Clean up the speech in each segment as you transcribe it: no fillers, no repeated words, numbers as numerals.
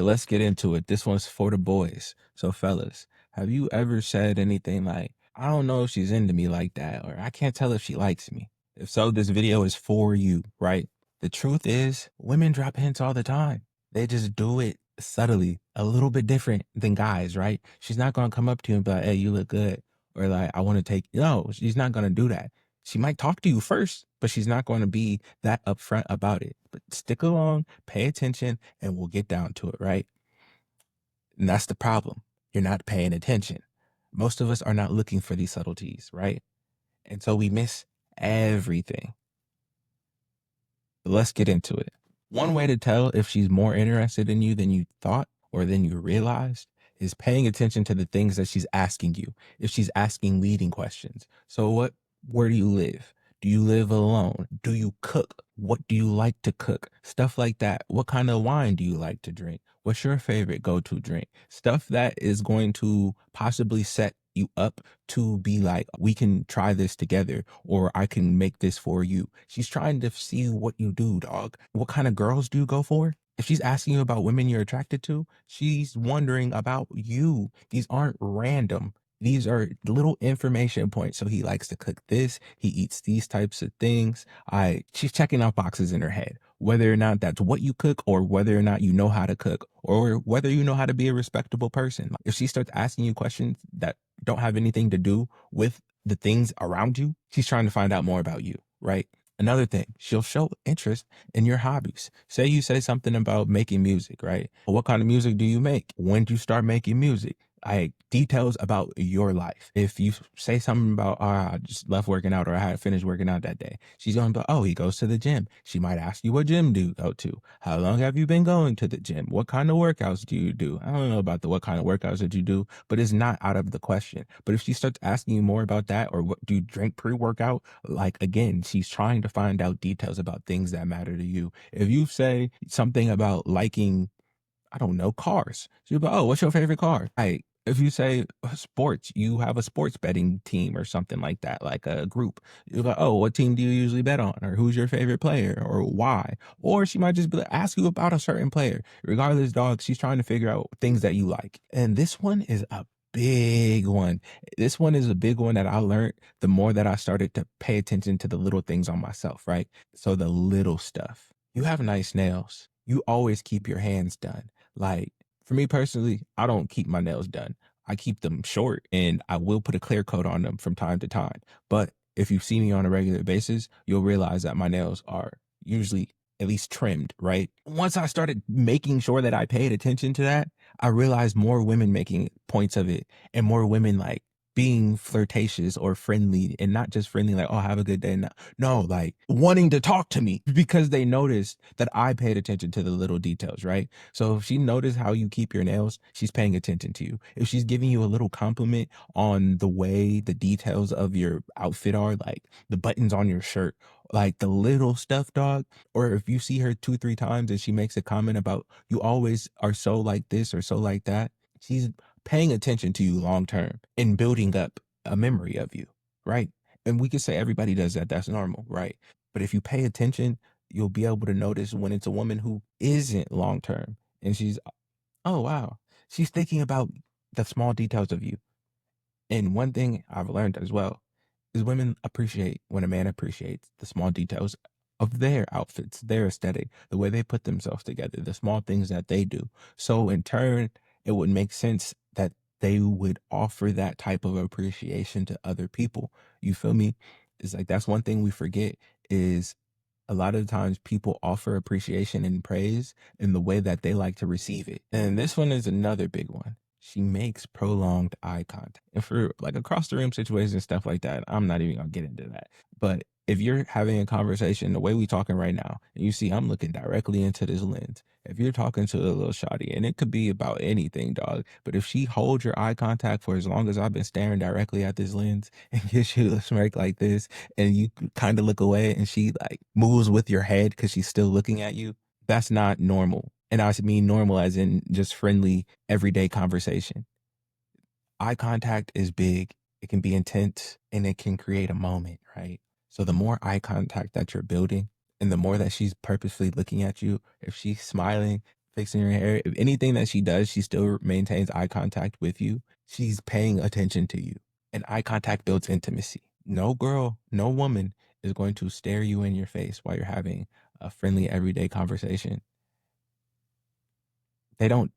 let's get into it. This one's for the boys. So, fellas, have you ever said anything like, I don't know if she's into me like that, or I can't tell if she likes me? If so, this video is for you, right? The truth is, women drop hints all the time. They just do it subtly, a little bit different than guys, right? She's not going to come up to you and be like, hey, you look good. Or like, I want to take, no, she's not going to do that. She might talk to you first, but she's not going to be that upfront about it. But stick along, pay attention, and we'll get down to it, right? And that's the problem. You're not paying attention. Most of us are not looking for these subtleties, right? And so we miss everything. But let's get into it. One way to tell if she's more interested in you than you thought or than you realized is paying attention to the things that she's asking you. If she's asking leading questions. So where do you live? Do you live alone? Do you cook? What do you like to cook? Stuff like that. What kind of wine do you like to drink? What's your favorite go-to drink? Stuff that is going to possibly set you up to be like, we can try this together, or I can make this for you. She's trying to see what you do, dog. What kind of girls do you go for? If she's asking you about women you're attracted to, she's wondering about you. These aren't random. These are little information points. So he likes to cook this. He eats these types of things. She's checking off boxes in her head, whether or not that's what you cook, or whether or not you know how to cook, or whether you know how to be a respectable person. If she starts asking you questions that don't have anything to do with the things around you, she's trying to find out more about you, right? Another thing, she'll show interest in your hobbies. Say you say something about making music, right? What kind of music do you make? When do you start making music? Details about your life. If you say something about, I just left working out, or I had finished working out that day, she's going to be, oh, he goes to the gym. She might ask you, what gym do you go to? How long have you been going to the gym? What kind of workouts do you do? I don't know about what kind of workouts that you do, but it's not out of the question. But if she starts asking you more about that, or what do you drink pre-workout? Like, again, she's trying to find out details about things that matter to you. If you say something about liking, I don't know, cars. So you'll be, oh, what's your favorite car? If you say sports, you have a sports betting team or something like that, like a group. You're like, oh, what team do you usually bet on? Or who's your favorite player, or why? Or she might just ask you about a certain player. Regardless, dog, she's trying to figure out things that you like. And this one is a big one. This one is a big one that I learned the more that I started to pay attention to the little things on myself, right? So the little stuff. You have nice nails. You always keep your hands done. Like, for me personally, I don't keep my nails done. I keep them short, and I will put a clear coat on them from time to time. But if you see me on a regular basis, you'll realize that my nails are usually at least trimmed, right? Once I started making sure that I paid attention to that, I realized more women making points of it, and more women like being flirtatious or friendly, and not just friendly, like, oh, have a good day. No, like wanting to talk to me because they noticed that I paid attention to the little details, right? So if she noticed how you keep your nails, she's paying attention to you. If she's giving you a little compliment on the way the details of your outfit are, like the buttons on your shirt, like the little stuff, dog. Or if you see her 2, 3 times and she makes a comment about, you always are so like this or so like that, she's paying attention to you long term and building up a memory of you, right? And we could say everybody does that. That's normal, right? But if you pay attention, you'll be able to notice when it's a woman who isn't long term, and she's, oh, wow, she's thinking about the small details of you. And one thing I've learned as well is women appreciate when a man appreciates the small details of their outfits, their aesthetic, the way they put themselves together, the small things that they do. So in turn, it would make sense that they would offer that type of appreciation to other people. You feel me? It's like, that's one thing we forget, is a lot of times people offer appreciation and praise in the way that they like to receive it. And this one is another big one. She makes prolonged eye contact. And for like across the room situations and stuff like that, I'm not even gonna get into that. But if you're having a conversation the way we talking right now, and you see I'm looking directly into this lens, if you're talking to a little shawty, and it could be about anything, dog, but if she holds your eye contact for as long as I've been staring directly at this lens and gives you a smirk like this, and you kind of look away and she like moves with your head because she's still looking at you, that's not normal. And I mean normal as in just friendly, everyday conversation. Eye contact is big. It can be intense, and it can create a moment, right? So the more eye contact that you're building, and the more that she's purposefully looking at you, if she's smiling, fixing her hair, if anything that she does, she still maintains eye contact with you. She's paying attention to you. And eye contact builds intimacy. No girl, no woman is going to stare you in your face while you're having a friendly everyday conversation. They don't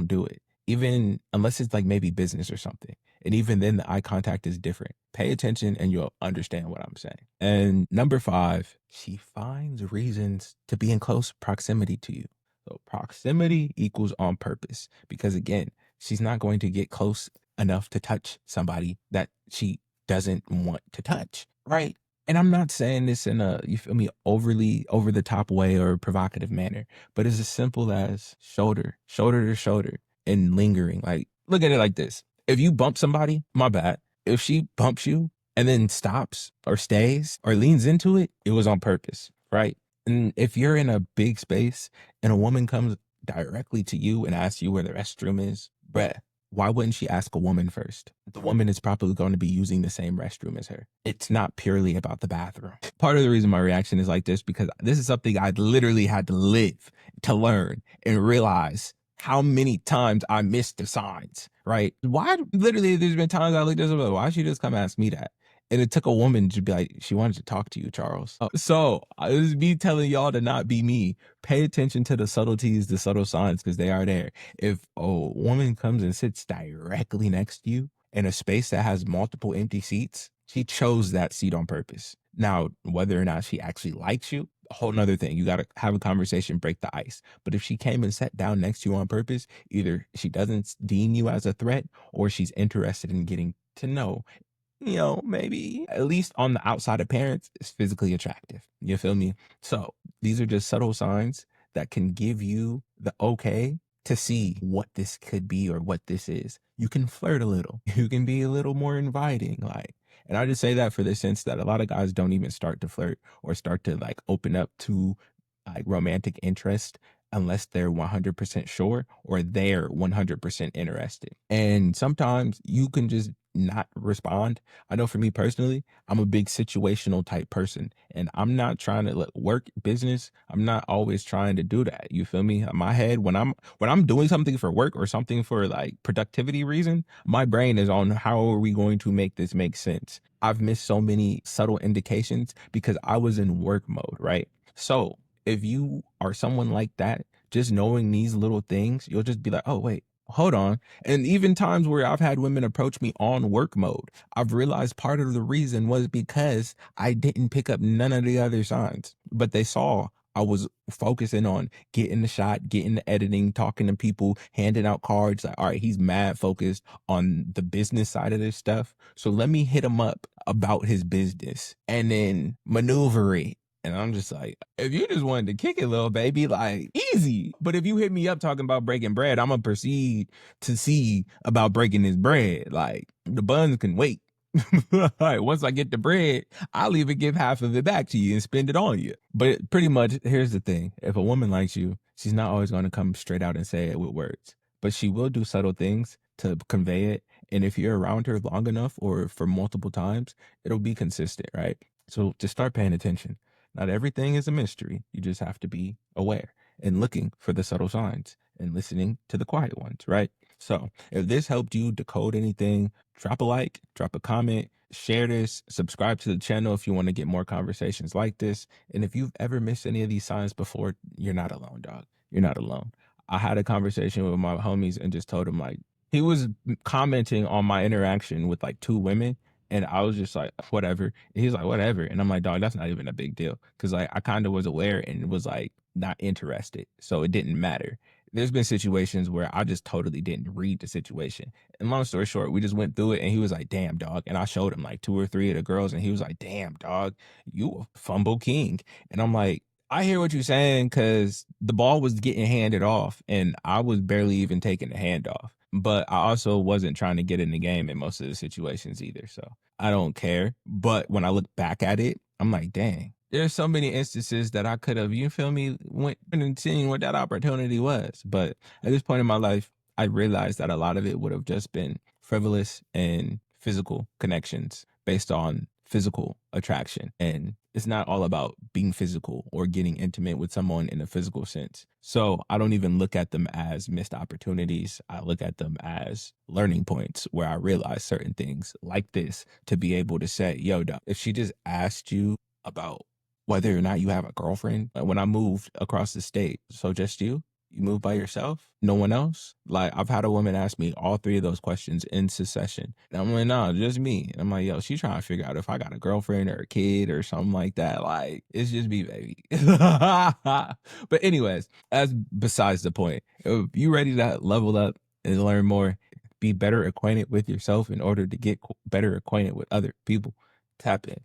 do it. Even unless it's like maybe business or something. And even then the eye contact is different. Pay attention and you'll understand what I'm saying. And number 5, she finds reasons to be in close proximity to you. So proximity equals on purpose because again, she's not going to get close enough to touch somebody that she doesn't want to touch, right? And I'm not saying this in a, you feel me, overly over the top way or provocative manner, but it's as simple as shoulder to shoulder and lingering. Like, look at it like this. If you bump somebody, my bad. If she bumps you and then stops or stays or leans into it, it was on purpose, right? And if you're in a big space and a woman comes directly to you and asks you where the restroom is, bruh, why wouldn't she ask a woman first? The woman is probably going to be using the same restroom as her. It's not purely about the bathroom. Part of the reason my reaction is like this because this is something I literally had to live to learn and realize how many times I missed the signs, right? Why literally there's been times I looked at this, like, why she just come ask me that? And it took a woman to be like, she wanted to talk to you, Charles. So it was me telling y'all to not be me. Pay attention to the subtleties, the subtle signs, because they are there. If a woman comes and sits directly next to you in a space that has multiple empty seats, she chose that seat on purpose. Now, whether or not she actually likes you, a whole nother thing. You got to have a conversation, break the ice. But if she came and sat down next to you on purpose, either she doesn't deem you as a threat or she's interested in getting to know, maybe at least on the outside appearance is physically attractive. You feel me? So these are just subtle signs that can give you the okay to see what this could be or what this is. You can flirt a little. You can be a little more inviting. And I just say that for the sense that a lot of guys don't even start to flirt or start to like open up to like romantic interest unless they're 100% sure or they're 100% interested. And sometimes you can just not respond. I know for me personally, I'm a big situational type person and I'm not trying to work business. I'm not always trying to do that. You feel me? In my head, when I'm doing something for work or something for like productivity reason, my brain is on how are we going to make this make sense? I've missed so many subtle indications because I was in work mode, right? So if you are someone like that, just knowing these little things, you'll just be like, oh, wait, hold on. And even times where I've had women approach me on work mode, I've realized part of the reason was because I didn't pick up none of the other signs, but they saw I was focusing on getting the shot, getting the editing, talking to people, handing out cards. Like, all right, he's mad focused on the business side of this stuff. So let me hit him up about his business and then maneuver it. And I'm just like, if you just wanted to kick it, little baby, like easy. But if you hit me up talking about breaking bread, I'm gonna proceed to see about breaking this bread. Like the buns can wait. All right, once I get the bread, I'll even give half of it back to you and spend it on you. But pretty much, here's the thing. If a woman likes you, she's not always going to come straight out and say it with words, but she will do subtle things to convey it. And if you're around her long enough or for multiple times, it'll be consistent, right? So just start paying attention. Not everything is a mystery. You just have to be aware and looking for the subtle signs and listening to the quiet ones, right? So if this helped you decode anything, drop a like, drop a comment, share this, subscribe to the channel if you want to get more conversations like this. And if you've ever missed any of these signs before, you're not alone, dog. You're not alone. I had a conversation with my homies and just told him like, he was commenting on my interaction with like 2 women. And I was just like, whatever. And he's like, whatever. And I'm like, dog, that's not even a big deal. Cause like I kind of was aware and was like not interested. So it didn't matter. There's been situations where I just totally didn't read the situation. And long story short, we just went through it and he was like, damn, dog. And I showed him like 2 or 3 of the girls and he was like, damn, dog, you a fumble king. And I'm like, I hear what you're saying because the ball was getting handed off and I was barely even taking the handoff. But I also wasn't trying to get in the game in most of the situations either. So I don't care. But when I look back at it, I'm like, dang, there's so many instances that I could have, you feel me, went and seen what that opportunity was. But at this point in my life, I realized that a lot of it would have just been frivolous and physical connections based on physical attraction. And it's not all about being physical or getting intimate with someone in a physical sense. So I don't even look at them as missed opportunities. I look at them as learning points where I realize certain things like this to be able to say, yo, dog, if she just asked you about whether or not you have a girlfriend, like when I moved across the state, so just you move by yourself? No one else? Like, I've had a woman ask me all three of those questions in succession. And I'm like, no, just me. And I'm like, yo, she trying to figure out if I got a girlfriend or a kid or something like that. Like, it's just me, baby. But anyways, that's besides the point. If you ready to level up and learn more, be better acquainted with yourself in order to get better acquainted with other people, tap in.